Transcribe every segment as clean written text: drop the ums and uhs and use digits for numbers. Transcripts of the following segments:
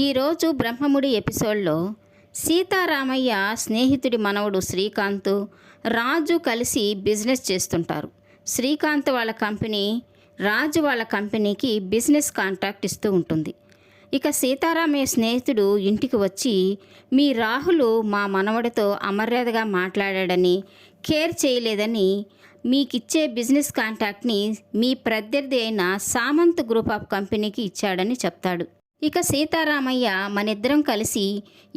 ఈరోజు బ్రహ్మముడి ఎపిసోడ్లో సీతారామయ్య స్నేహితుడి మనవడు శ్రీకాంత్, రాజు కలిసి బిజినెస్ చేస్తుంటారు. శ్రీకాంత్ వాళ్ళ కంపెనీ రాజు వాళ్ళ కంపెనీకి బిజినెస్ కాంట్రాక్ట్ ఇస్తూ ఉంటుంది. ఇక సీతారామయ్య స్నేహితుడు ఇంటికి వచ్చి, మీ రాహుల్ మా మనవడితో అమర్యాదగా మాట్లాడాడని, కేర్ చేయలేదని, మీకిచ్చే బిజినెస్ కాంట్రాక్ట్ని మీ ప్రత్యర్థి అయిన సామంత్ గ్రూప్ ఆఫ్ కంపెనీకి ఇచ్చాడని చెప్తాడు. ఇక సీతారామయ్య, మనిద్దరం కలిసి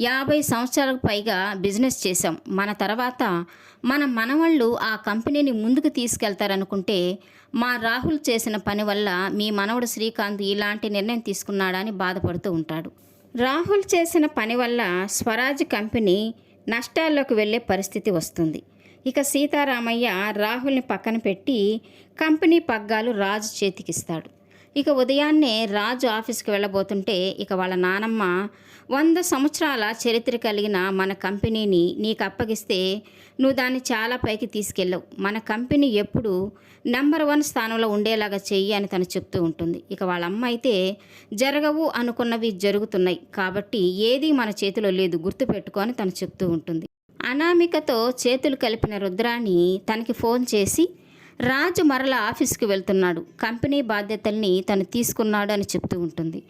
50 సంవత్సరాలకు పైగా బిజినెస్ చేశాం. మన తర్వాత మన మనవళ్ళు ఆ కంపెనీని ముందుకు తీసుకెళ్తారనుకుంటే మా రాహుల్ చేసిన పని వల్ల మీ మనవడు శ్రీకాంత్ ఇలాంటి నిర్ణయం తీసుకున్నాడని బాధపడుతూ ఉంటాడు. రాహుల్ చేసిన పని వల్ల స్వరాజ్ కంపెనీ నష్టాల్లోకి వెళ్ళే పరిస్థితి వస్తుంది. ఇక సీతారామయ్య రాహుల్ని పక్కన పెట్టి కంపెనీ పగ్గాలు రాజు చేతికిస్తాడు. ఇక ఉదయాన్నే రాజు ఆఫీస్కి వెళ్ళబోతుంటే ఇక వాళ్ళ నానమ్మ, 100 సంవత్సరాల చరిత్ర కలిగిన మన కంపెనీని నీకు అప్పగిస్తే నువ్వు దాన్ని చాలా పైకి తీసుకెళ్ళవు, మన కంపెనీ ఎప్పుడు నెంబర్ 1 స్థానంలో ఉండేలాగా చెయ్యి అని తను చెప్తూ ఉంటుంది. ఇక వాళ్ళ అమ్మ అయితే, జరగవు అనుకున్నవి జరుగుతున్నాయి కాబట్టి ఏదీ మన చేతిలో లేదు, గుర్తుపెట్టుకో అని తను చెప్తూ ఉంటుంది. అనామికతో చేతులు కలిపిన రుద్రాణి తనకి ఫోన్ చేసి, రాజు మరల ఆఫీస్కి వెళ్తున్నాడు, కంపెనీ బాధ్యతల్ని తను తీసుకున్నాడు అని చెప్తూ ఉంటుంది.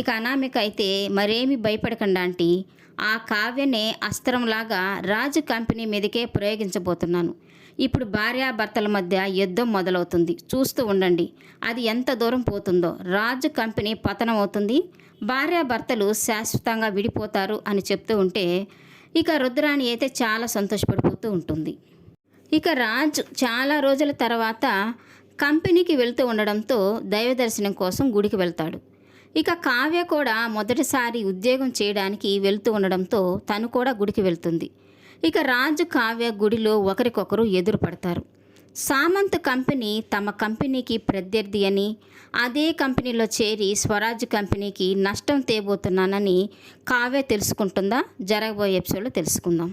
ఇక అనామిక అయితే, మరేమీ భయపడకండి ఆంటీ, ఆ కావ్యనే అస్త్రంలాగా రాజు కంపెనీ మీదకే ప్రయోగించబోతున్నాను. ఇప్పుడు భార్యాభర్తల మధ్య యుద్ధం మొదలవుతుంది, చూస్తూ ఉండండి, అది ఎంత దూరం పోతుందో. రాజు కంపెనీ పతనం అవుతుంది, భార్యాభర్తలు శాశ్వతంగా విడిపోతారు అని చెప్తూ ఉంటే ఇక రుద్రాణి అయితే చాలా సంతోషపడిపోతూ ఉంటుంది. ఇక రాజు చాలా రోజుల తర్వాత కంపెనీకి వెళ్తూ ఉండడంతో దైవ దర్శనం కోసం గుడికి వెళ్తాడు. ఇక కావ్య కూడా మొదటిసారి ఉద్యోగం చేయడానికి వెళ్తూ ఉండడంతో తను కూడా గుడికి వెళ్తుంది. ఇక రాజు, కావ్య గుడిలో ఒకరికొకరు ఎదురు పడతారు. సామంత్ కంపెనీ తమ కంపెనీకి ప్రత్యర్థి అని, అదే కంపెనీలో చేరి స్వరాజ్ కంపెనీకి నష్టం తేబోతున్నానని కావ్య తెలుసుకుంటుందా? జరగబోయే ఎపిసోడ్లో తెలుసుకుందాం.